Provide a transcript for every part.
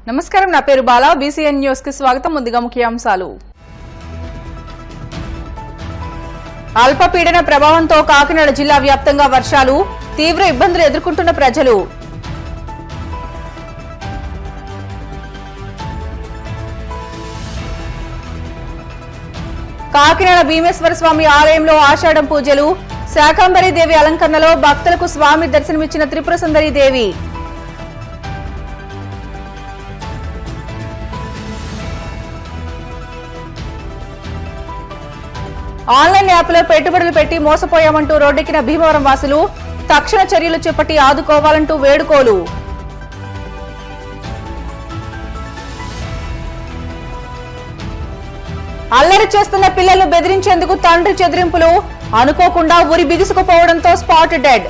నమస్కారం, నా పేరు బాలా. బీసీఎన్ న్యూస్ కి స్వాగతం. ముందుగా ముఖ్యాంశాలు. అల్పపీడన ప్రభావంతో కాకినాడ జిల్లా వ్యాప్తంగా వర్షాలు, తీవ్ర ఇబ్బందులు ఎదుర్కొంటున్న ప్రజలు. కాకినాడ భీమేశ్వర స్వామి ఆలయంలో ఆషాఢం పూజలు, శాకంబరి దేవి అలంకరణలో భక్తులకు స్వామి దర్శనమిచ్చిన త్రిపుర సుందరి దేవి. ఆన్లైన్ యాప్లో పెట్టుబడులు పెట్టి మోసపోయామంటూ రోడ్డెక్కిన భీమవరం వాసులు, తక్షణ చర్యలు చేపట్టి ఆదుకోవాలంటూ వేడుకోలు. అల్లరి చేస్తున్న పిల్లలు బెదిరించేందుకు తండ్రి చెదిరింపులు, అనుకోకుండా ఉరి బిగుసుకుపోవడంతో స్పాట్ డెడ్.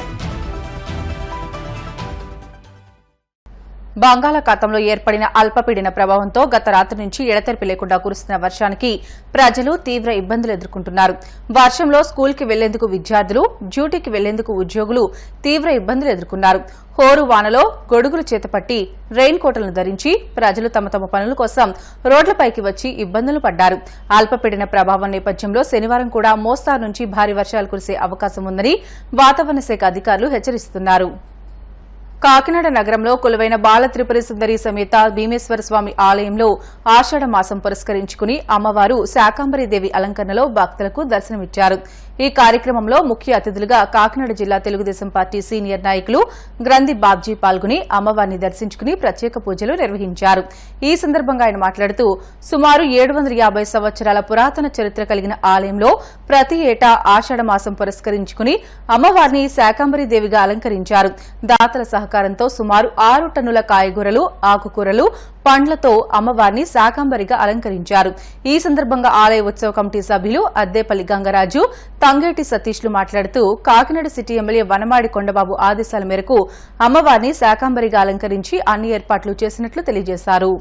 బంగాళాఖాతంలో ఏర్పడిన అల్పపీడన ప్రభావంతో గత రాత్రి నుంచి ఎడతెరిపి లేకుండా కురుస్తున్న వర్షానికి ప్రజలు తీవ్ర ఇబ్బందులు ఎదుర్కొంటున్నారు. వర్షంలో స్కూల్కి వెళ్లేందుకు విద్యార్థులు, డ్యూటీకి వెళ్లేందుకు ఉద్యోగులు తీవ్ర ఇబ్బందులు ఎదుర్కొన్నారు. హోరు వానలో గొడుగులు చేతపట్టి రెయిన్ కోట్లను ధరించి ప్రజలు తమ తమ పనుల కోసం రోడ్లపైకి వచ్చి ఇబ్బందులు పడ్డారు. అల్పపీడన ప్రభావం నేపథ్యంలో శనివారం కూడా మోస్తారు నుంచి భారీ వర్షాలు కురిసే అవకాశం ఉందని వాతావరణ శాఖ అధికారులు హెచ్చరిస్తున్నారు. కాకినాడ నగరంలో కొలువైన బాల త్రిపుర సుందరి సమేత భీమేశ్వర స్వామి ఆలయంలో ఆషాఢ మాసం పురస్కరించుకుని అమ్మవారు శాకంబరి దేవి అలంకరణలో భక్తులకు దర్శనమిచ్చారు. ఈ కార్యక్రమంలో ముఖ్య అతిథులుగా కాకినాడ జిల్లా తెలుగుదేశం పార్టీ సీనియర్ నాయకులు గ్రంథి బాబ్జీ పాల్గొని అమ్మవారిని దర్శించుకుని ప్రత్యేక పూజలు నిర్వహించారు. ఈ సందర్భంగా ఆయన మాట్లాడుతూ సుమారు 750 సంవత్సరాల పురాతన చరిత్ర కలిగిన ఆలయంలో ప్రతి ఏటా ఆషాఢ మాసం పురస్కరించుకుని అమ్మవారిని శాకంబరి దేవిగా అలంకరించారు. దాతల సహకారంతో సుమారు 6 టన్నుల కాయగూరలు, ఆకుకూరలు, పండ్లతో అమ్మవారిని శాకంబరిగా అలంకరించారు. ఈ సందర్భంగా ఆలయ ఉత్సవ కమిటీ సభ్యులు అద్దేపల్లి గంగరాజు, తంగేటి సతీష్లు మాట్లాడుతూ కాకినాడ సిటీ ఎమ్మెల్యే వనమాడి కొండబాబు ఆదేశాల మేరకు అమ్మవారిని శాకంబరిగా అలంకరించి అన్ని ఏర్పాట్లు చేసినట్లు తెలియజేశారు.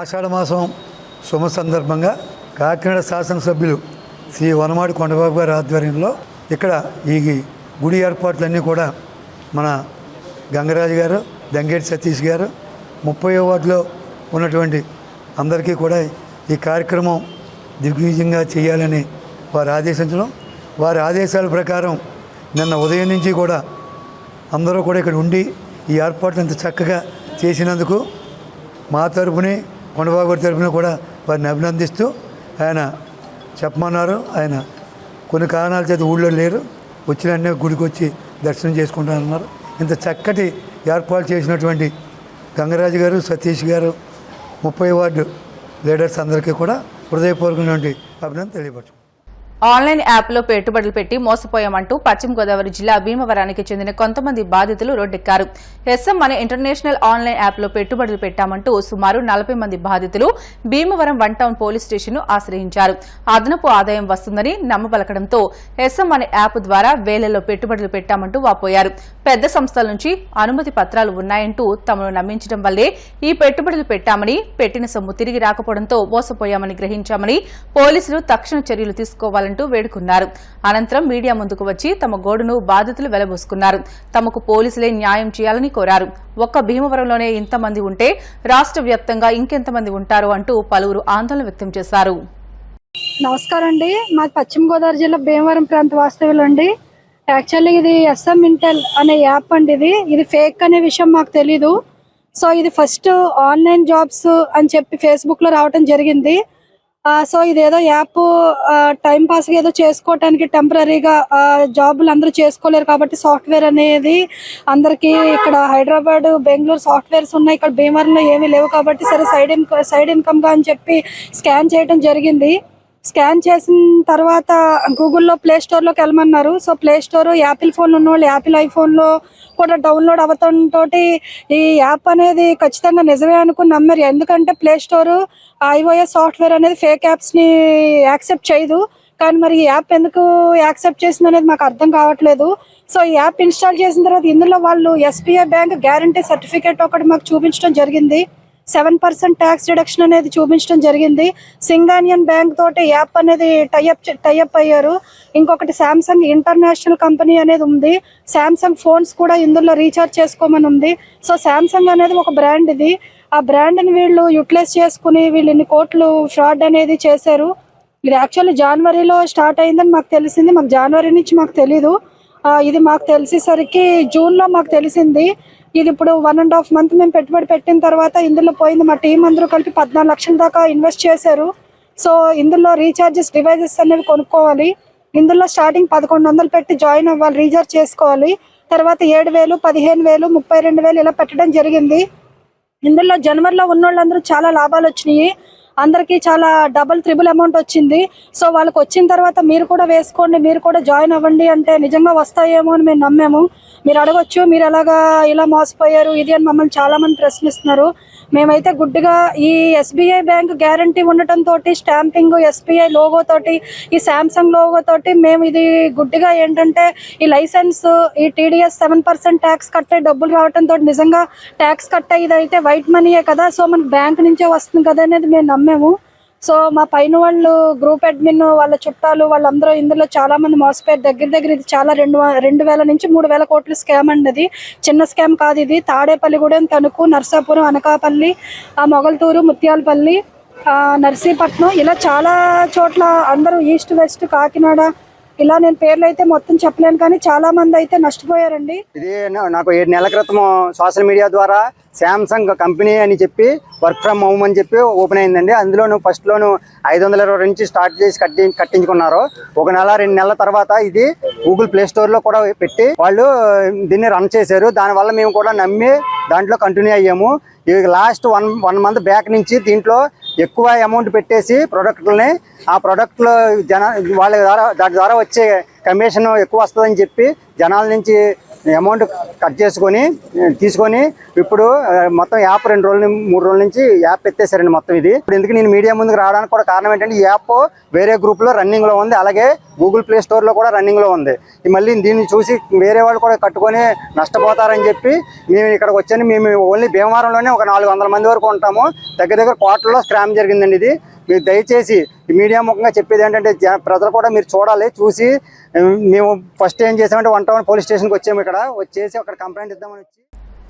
ఆషాఢ మాసం శుభ సందర్భంగా కాకినాడ శాసనసభ్యులు శ్రీ వనమాడి కొండబాబు గారి ఆధ్వర్యంలో ఇక్కడ ఈ గుడి ఏర్పాట్లన్నీ కూడా మన గంగరాజు గారు, దంగేటి సతీష్ గారు 30వ వార్డులో ఉన్నటువంటి అందరికీ కూడా ఈ కార్యక్రమం దిగ్విజయంగా చేయాలని వారు ఆదేశించడం, వారి ఆదేశాల ప్రకారం నిన్న ఉదయం నుంచి కూడా అందరూ కూడా ఇక్కడ ఉండి ఈ ఏర్పాట్లు ఇంత చక్కగా చేసినందుకు మా తరపుని కొండబాబు గారి తరపున కూడా వారిని అభినందిస్తూ ఆయన చెప్పమన్నారు. ఆయన కొన్ని కారణాల చేత ఊళ్ళో లేరు, వచ్చిన గుడికి వచ్చి దర్శనం చేసుకుంటానన్నారు. ఇంత చక్కటి ఏర్పాటు చేసినటువంటి గంగరాజు గారు, సతీష్ గారు, 30వ వార్డు లీడర్స్ అందరికీ కూడా హృదయపూర్వకమైనటువంటి అభినందన తెలియపరచు. ఆన్లైన్ యాప్లో పెట్టుబడులు పెట్టి మోసపోయామంటూ పశ్చిమ గోదావరి జిల్లా భీమవరానికి చెందిన కొంతమంది బాధితులు రోడ్డెక్కారు. ఎస్ఎం అనే ఇంటర్నేషనల్ ఆన్లైన్ యాప్లో పెట్టుబడులు పెట్టామంటూ సుమారు 40 మంది బాధితులు భీమవరం 1 టౌన్ పోలీస్ స్టేషన్ను ఆశ్రయించారు. అదనపు ఆదాయం వస్తుందని నమ్మబలకడంతో ఎస్ఎం అనే యాప్ ద్వారా వేలల్లో పెట్టుబడులు పెట్టామంటూ వాపోయారు. పెద్ద సంస్థల నుంచి అనుమతి పత్రాలు ఉన్నాయంటూ తమను నమ్మించడం వల్లే ఈ పెట్టుబడులు పెట్టామని, పెట్టిన సొమ్ము తిరిగి రాకపోవడంతో మోసపోయామని గ్రహించామని పోలీసులు తక్షణ చర్యలు తీసుకోవాలని వేడుకున్నారు. అనంతరం మీడియా ముందుకు వచ్చి తమ గోడును బాధితులు వెలబోసుకున్నారు. తమకు పోలీసులే న్యాయం చేయాలని కోరారు. ఒక్క భీమవరంలోనే ఇంతమంది ఉంటే రాష్ట్ర వ్యాప్తంగా ఇంకెంతమంది ఉంటారు అంటూ పలువురు ఆందోళన వ్యక్తం చేశారు. నమస్కారం అండి, మాది పశ్చిమ గోదావరి జిల్లా భీమవరం ప్రాంత వాస్తవ్యులు అండి. యాక్చువల్లీ ఇది ఎస్ఎం ఇంటెల్ అనే యాప్ అండి. ఇది ఫేక్ అనే విషయం మాకు తెలీదు. సో ఇది ఫస్ట్ ఆన్లైన్ జాబ్స్ అని చెప్పి ఫేస్బుక్ లో రావడం జరిగింది. సో ఇదేదో యాప్ టైం పాస్ ఏదో చేసుకోవటానికి టెంపరీగా జాబులు అందరూ చేసుకోలేరు కాబట్టి సాఫ్ట్వేర్ అనేది అందరికి ఇక్కడ హైదరాబాద్, బెంగళూరు సాఫ్ట్వేర్స్ ఉన్నాయి, ఇక్కడ భీమవరంలో ఏమీ లేవు కాబట్టి సరే సైడ్ ఇన్కమ్ గా అని చెప్పి స్కాన్ చేయడం జరిగింది. స్కాన్ చేసిన తర్వాత గూగుల్లో ప్లే స్టోర్లోకి వెళ్ళమన్నారు. So play store Apple phone ఉన్న వాళ్ళు యాపిల్ ఐఫోన్లో కూడా డౌన్లోడ్ అవ్వడంతో ఈ యాప్ అనేది ఖచ్చితంగా నిజమే అనుకుని నమ్మారు. ఎందుకంటే ప్లే స్టోర్ iOS సాఫ్ట్వేర్ అనేది ఫేక్ యాప్స్ని యాక్సెప్ట్ చేయదు. కానీ మరి ఈ యాప్ ఎందుకు యాక్సెప్ట్ చేసింది అనేది మాకు అర్థం కావట్లేదు. సో ఈ యాప్ ఇన్స్టాల్ చేసిన తర్వాత ఇందులో వాళ్ళు SBI బ్యాంక్ గ్యారంటీ సర్టిఫికేట్ ఒకటి మాకు చూపించడం జరిగింది. 7% ట్యాక్స్ డిడక్షన్ అనేది చూపించడం జరిగింది. సింగానియన్ బ్యాంక్ తోటి యాప్ అనేది టైఅప్ అయ్యారు. ఇంకొకటి శాంసంగ్ ఇంటర్నేషనల్ కంపెనీ అనేది ఉంది. శాంసంగ్ ఫోన్స్ కూడా ఇందులో రీఛార్జ్ చేసుకోమని ఉంది. సో శాంసంగ్ అనేది ఒక బ్రాండ్, ఇది ఆ బ్రాండ్ని వీళ్ళు యూటిలైజ్ చేసుకుని వీళ్ళు ఇన్ని కోట్లు ఫ్రాడ్ అనేది చేశారు. ఇది యాక్చువల్లీ జనవరిలో స్టార్ట్ అయిందని మాకు తెలిసింది. మాకు జనవరి నుంచి మాకు తెలీదు. ఇది మాకు తెలిసేసరికి జూన్లో మాకు తెలిసింది. ఇది ఇప్పుడు 1.5 month మేము పెట్టుబడి పెట్టిన తర్వాత ఇందులో పోయింది. మా టీం అందరూ కలిపి 14 లక్షల దాకా ఇన్వెస్ట్ చేశారు. సో ఇందులో రీఛార్జెస్ డివైజెస్ అనేవి కొనుక్కోవాలి. ఇందులో స్టార్టింగ్ 1100 పెట్టి జాయిన్ అవ్వాలి, రీఛార్జ్ చేసుకోవాలి. తర్వాత 7,000, 15,000, 32,000 ఇలా పెట్టడం జరిగింది. ఇందులో జనవరిలో ఉన్న వాళ్ళందరూ చాలా లాభాలు వచ్చినాయి. అందరికీ చాలా డబుల్ ట్రిపుల్ అమౌంట్ వచ్చింది. సో వాళ్ళకి వచ్చిన తర్వాత మీరు కూడా వేసుకోండి, మీరు కూడా జాయిన్ అవ్వండి అంటే నిజంగా వస్తాయేమో అని మేము నమ్మాము. మీరు అడగొచ్చు, మీరు ఎలాగా ఇలా మోసపోయారు ఇది అని మమ్మల్ని చాలా మంది ప్రశ్నిస్తున్నారు. మేమైతే గుడ్డిగా ఈ SBI బ్యాంక్ గ్యారంటీ ఉండటం తోటి, స్టాంపింగ్ SBI లోగో తోటి, ఈ శాంసంగ్ లోగో తోటి మేము ఇది గుడ్డిగా ఏంటంటే ఈ లైసెన్స్, ఈ TDS 7% ట్యాక్స్ కట్టే డబ్బులు రావడంతో నిజంగా ట్యాక్స్ కట్టే ఇది అయితే వైట్ మనీయే కదా, సో మనకు బ్యాంక్ నుంచే వస్తుంది కదా అనేది మేము నమ్మాము. సో మా పైన వాళ్ళు గ్రూప్ అడ్మిన్ వాళ్ళ చుట్టాలు వాళ్ళందరూ ఇందులో చాలా మంది మోసపోయారు. దగ్గర ఇది చాలా 2,000 నుంచి 3,000 కోట్ల స్కామ్ అండి. ఇది చిన్న స్కామ్ కాదు. ఇది తాడేపల్లిగూడెం, తణుకు, నర్సాపురం, అనకాపల్లి, మొగల్తూరు, ముత్యాలపల్లి, నర్సీపట్నం ఇలా చాలా చోట్ల అందరూ ఈస్ట్ వెస్ట్ కాకినాడ ఇలా నేను పేర్లు అయితే మొత్తం చెప్పలేను కానీ చాలా మంది అయితే నష్టపోయారండి. ఇది నాకు 7 నెలల క్రితం సోషల్ మీడియా ద్వారా శాంసంగ్ కంపెనీ అని చెప్పి వర్క్ ఫ్రమ్ హోమ్ అని చెప్పి ఓపెన్ అయిందండి. అందులోను ఫస్ట్లోను 520 నుంచి స్టార్ట్ చేసి కట్టించుకున్నారు. 1 నెల 2 నెలల తర్వాత ఇది గూగుల్ ప్లే స్టోర్లో కూడా పెట్టి వాళ్ళు దీన్ని రన్ చేశారు. దానివల్ల మేము కూడా నమ్మి దాంట్లో కంటిన్యూ అయ్యాము. ఇవి లాస్ట్ 1 month బ్యాక్ నుంచి దీంట్లో ఎక్కువ అమౌంట్ పెట్టేసి ప్రొడక్ట్లని, ఆ ప్రొడక్ట్లు దాని ద్వారా వచ్చే కమిషన్ ఎక్కువ వస్తుందని చెప్పి జనాల నుంచి అమౌంట్ కట్ తీసుకొని ఇప్పుడు మొత్తం యాప్ 2 రోజులు 3 రోజుల నుంచి యాప్ ఎత్తేసారండి మొత్తం. ఇది ఇప్పుడు ఎందుకు నేను మీడియా ముందుకు రావడానికి కూడా కారణం ఏంటంటే ఈ యాప్ వేరే గ్రూప్లో రన్నింగ్లో ఉంది, అలాగే గూగుల్ ప్లే స్టోర్లో కూడా రన్నింగ్లో ఉంది. మళ్ళీ దీన్ని చూసి వేరే వాళ్ళు కూడా కట్టుకొని నష్టపోతారని చెప్పి మేము ఇక్కడికి వచ్చాను. మేము ఓన్లీ భీమవరంలోనే ఒక 400 మంది వరకు ఉంటాము. దగ్గర కోట్లలో స్కామ్ జరిగిందండి. ఇది మీరు దయచేసి మీడియా ముఖంగా చెప్పేది ఏంటంటే ప్రజలు కూడా మీరు చూడాలి. చూసి మేము ఫస్ట్ ఏం చేసామంటే 1 పోలీస్ స్టేషన్కి వచ్చాము. ఇక్కడ వచ్చేసి అక్కడ కంప్లైంట్ ఇద్దామని వచ్చి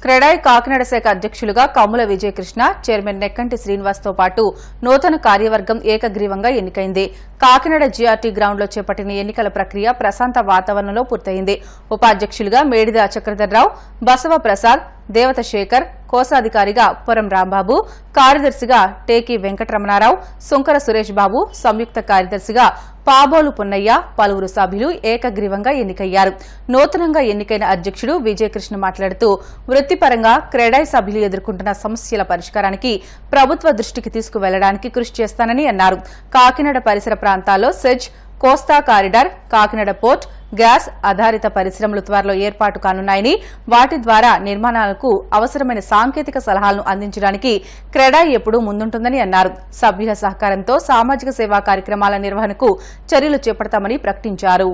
క్రెడాయ్ కాకినాడ శాఖ అధ్యక్షులుగా కమ్ముల విజయకృష్ణ, చైర్మన్ నెక్కంటి శ్రీనివాస్తో పాటు నూతన కార్యవర్గం ఏకగ్రీవంగా ఎన్నికైంది. కాకినాడ GRT గ్రౌండ్లో చేపట్టిన ఎన్నికల ప్రక్రియ ప్రశాంత వాతావరణంలో పూర్తయింది. ఉపాధ్యక్షులుగా మేడిద చక్రధర్రావు, బసవ ప్రసాద్, దేవత శేఖర్, కోశాధికారిగా పురం రాంబాబు, కార్యదర్శిగా టేకి వెంకటరమణారావు, సుంకర సురేష్ బాబు, సంయుక్త కార్యదర్శిగా పాబోలు పున్నయ్య, పలువురు సభ్యులు ఏకగ్రీవంగా ఎన్నికయ్యారు. నూతనంగా ఎన్నికైన అధ్యక్షుడు విజయకృష్ణ మాట్లాడుతూ వృత్తిపరంగా క్రెడాయ్ సభ్యులు ఎదుర్కొంటున్న సమస్యల పరిష్కారానికి ప్రభుత్వ దృష్టికి తీసుకువెళ్లడానికి కృషి చేస్తానని అన్నారు. కాకినాడ పరిసర ప్రాంతాల్లో సెజ్, కోస్తా కారిడార్, కాకినాడ పోర్ట్, గ్యాస్ ఆధారిత పరిశ్రమలు త్వరలో ఏర్పాటు కానున్నాయని, వాటి ద్వారా నిర్మాణాలకు అవసరమైన సాంకేతిక సలహాలను అందించడానికి క్రెడాయ్ ఎప్పుడూ ముందుంటుందని అన్నారు. సభ్యుల సహకారంతో సామాజిక సేవా కార్యక్రమాల నిర్వహణకు చర్యలు చేపడతామని ప్రకటించారు.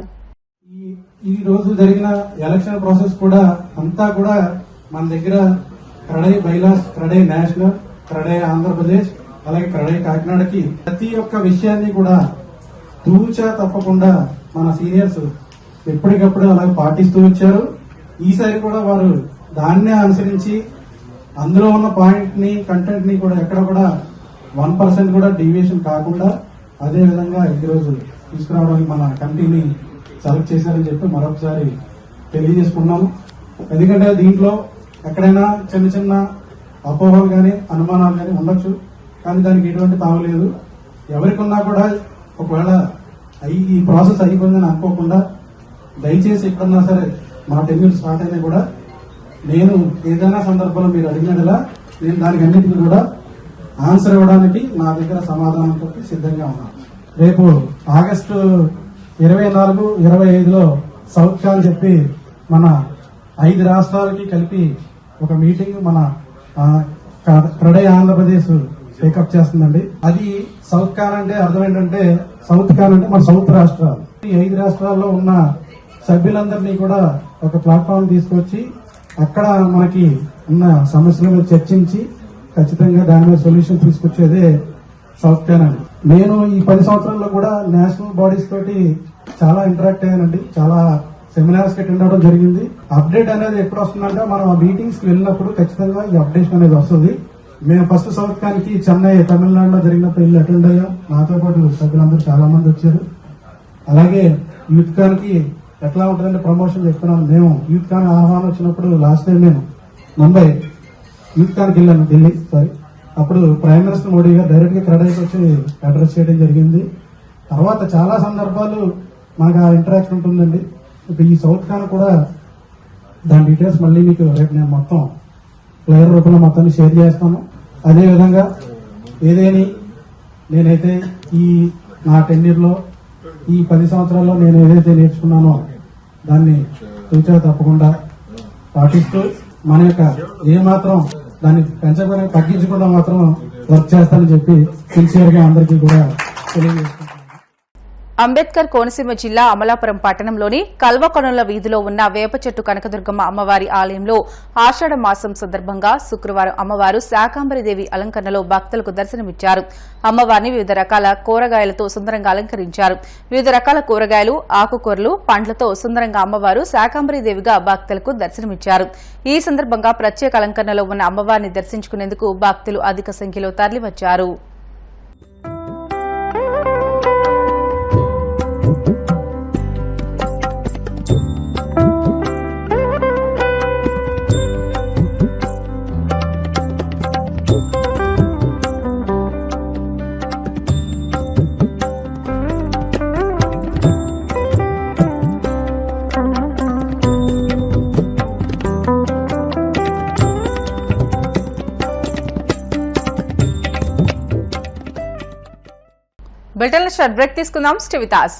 ఈ రోజు జరిగిన ఎలక్షన్ ప్రాసెస్ కూడా అంతా కూడా మన దగ్గర క్రెడాయ్ బైలాస్, క్రెడాయ్ నేషనల్, క్రెడాయ్ ఆంధ్రప్రదేశ్, అలాగే క్రెడాయ్ కాకినాడకి ప్రతి ఒక్క విషయాన్ని కూడా తూచా తప్పకుండా మన సీనియర్స్ ఎప్పటికప్పుడు అలాగే పాటిస్తూ వచ్చారు. ఈసారి కూడా వారు దాన్నే అనుసరించి అందులో ఉన్న పాయింట్ ని, కంటెంట్ ని కూడా ఎక్కడ కూడా 1% కూడా డీవియేషన్ కాకుండా అదే విధంగా ఈరోజు తీసుకురావడానికి మన కమిటీని సెలెక్ట్ చేశారని చెప్పి మరొకసారి తెలియజేసుకున్నాము. ఎందుకంటే దీంట్లో ఎక్కడైనా చిన్న చిన్న అపోహలు కానీ అనుమానాలు కానీ ఉండొచ్చు, కానీ దానికి ఎటువంటి తావలేదు. ఎవరికి ఉన్నా కూడా ఒకవేళ ఈ ప్రాసెస్ అయిపోయిందని అనుకోకుండా దయచేసి ఎక్కడన్నా సరే మా టెన్యూర్ స్టార్ట్ అయినా కూడా నేను ఏదైనా సందర్భంలో మీరు అడిగినట్లా నేను దానికి అన్నిటికీ కూడా ఆన్సర్ ఇవ్వడానికి నా దగ్గర సమాధానంతో సిద్ధంగా ఉన్నాను. రేపు ఆగస్టు 24, 25లో సౌత్ కాన్ చెప్పి మన 5 రాష్ట్రాలకి కలిపి ఒక మీటింగ్ మన క్రడే ఆంధ్రప్రదేశ్ టేకప్ చేస్తుందండి. అది సౌత్ కాన్ అంటే అర్థం ఏంటంటే, సౌత్ కాన్ అంటే మన సౌత్ రాష్ట్రాలు. ఈ 5 రాష్ట్రాల్లో ఉన్న సభ్యులందరినీ కూడా ఒక ప్లాట్ఫామ్ తీసుకొచ్చి అక్కడ మనకి ఉన్న సమస్యల మీద చర్చించి ఖచ్చితంగా దాని మీద సొల్యూషన్ తీసుకొచ్చేదే సౌత్ కాన్ అండి. నేను ఈ 10 సంవత్సరాల్లో కూడా నేషనల్ బాడీస్ తోటి చాలా ఇంటరాక్ట్ అయ్యానండి. చాలా సెమినార్స్ అటెండ్ అవడం జరిగింది. అప్డేట్ అనేది ఎప్పుడు వస్తుందంటే మనం ఆ మీటింగ్స్ కి వెళ్ళినప్పుడు ఖచ్చితంగా ఈ అప్డేషన్ అనేది వస్తుంది. మేము ఫస్ట్ సౌత్ కాన్ కి చెన్నై తమిళనాడులో జరిగినప్పుడు వెళ్ళి అటెండ్ అయ్యాం. నాతో పాటు సభ్యులందరూ చాలా మంది వచ్చారు. అలాగే యూత్ కాన్ కి ఎట్లా ఉంటుందంటే ప్రమోషన్ చెప్తున్నాను. మేము యూత్ కాన్ ఆహ్వానం వచ్చినప్పుడు లాస్ట్ టైం నేను ముంబై యూత్ కాన్కి వెళ్ళాను, ఢిల్లీ సారీ. అప్పుడు ప్రైమ్ మినిస్టర్ మోడీ గారు డైరెక్ట్ గా క్రెడైకి వచ్చి అడ్రస్ చేయడం జరిగింది. తర్వాత చాలా సందర్భాలు మనకు ఆ ఇంటరాక్షన్ ఉంటుందండి. ఇప్పుడు ఈ సౌత్ కాన్ కూడా దాని డీటెయిల్స్ మళ్ళీ మీకు రేపు నేను మొత్తం ఫ్లైయర్ రూపంలో మొత్తాన్ని షేర్ చేస్తాను. అదేవిధంగా ఏదేని నేనైతే ఈ నా టెన్యూర్లో ఈ 10 సంవత్సరాల్లో నేను ఏదైతే నేర్చుకున్నానో దాన్ని తూచా తప్పకుండా పాటిస్తూ మన యొక్క ఏమాత్రం దాన్ని పెంచకుండా తగ్గించకుండా మాత్రం వర్క్ చేస్తానని చెప్పి సిన్సియర్ గా అందరికీ కూడా తెలియజేస్తున్నాను. అంబేద్కర్ కోనసీమ జిల్లా అమలాపురం పట్టణంలోని కల్వకొనల వీధిలో ఉన్న వేప చెట్టు కనకదుర్గమ్మ అమ్మవారి ఆలయంలో ఆషాఢ మాసం సందర్భంగా శుక్రవారం అమ్మవారు శాకాంబరిదేవి అలంకరణలో భక్తులకు దర్శనమిచ్చారు. అమ్మవారిని వివిధ రకాల కూరగాయలతో సుందరంగా అలంకరించారు. వివిధ రకాల కూరగాయలు, ఆకుకూరలు, పండ్లతో సుందరంగా అమ్మవారు శాకాంబరిదేవిగా భక్తులకు దర్శనమిచ్చారు. ఈ సందర్భంగా ప్రత్యేక అలంకరణలో ఉన్న అమ్మవారిని దర్శించుకునేందుకు భక్తులు అధిక సంఖ్యలో తరలివచ్చారు. బులెటిన్లో షార్ట్ బ్రేక్ తీసుకుందాం. Stay with us.